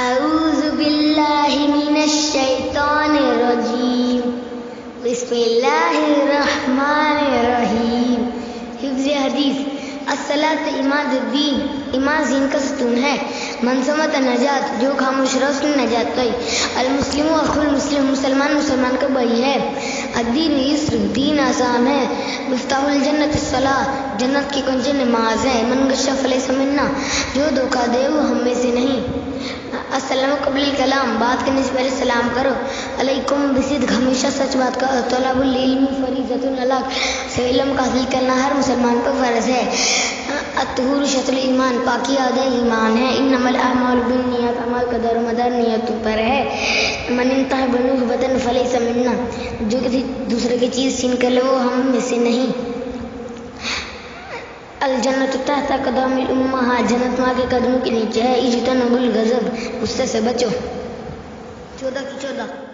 اعوذ باللہ من الشیطان الرجیم بسم اللہ الرحمن الرحیم۔ حفظ حدیث۔ الصلاۃ عماد الدین، عماد دین کا ستون ہے۔ منظمت نجات، جو خاموش رہا اس نے نجات پائی۔ المسلم اخو المسلم، مسلمان مسلمان کا بھائی ہے۔ الدین یسر، دین آسان ہے۔ مفتاح الجنت الصلاۃ، جنت کی کنجی نماز ہے۔ من غش فلیس منا، جو دھوکہ دے وہ ہم میں سے نہیں۔ السلام قبل الکلام، بات کرنے سے پہلے سلام کرو۔ علیکم بصدق، ہمیشہ سچ بات کا۔ طلب العلم فریضۃ الگ، سے علم کا حاصل کرنا ہر مسلمان پر فرض ہے۔ الطہور شطر الایمان، پاکی آدھا ایمان ہے۔ انما الاعمال بالنیات، اعمال کا دار و مدار نیتوں پر ہے۔ من انتہب نخبۃ فلیس منا، جو کسی دوسرے کی چیز چھین کر لے وہ ہم میں سے نہیں۔ الجنت تحت قدم الامہات، جنت ماں کے قدموں کے نیچے ہے۔ اجتنبوا الغضب، غصے سے بچو۔ 14 کی 14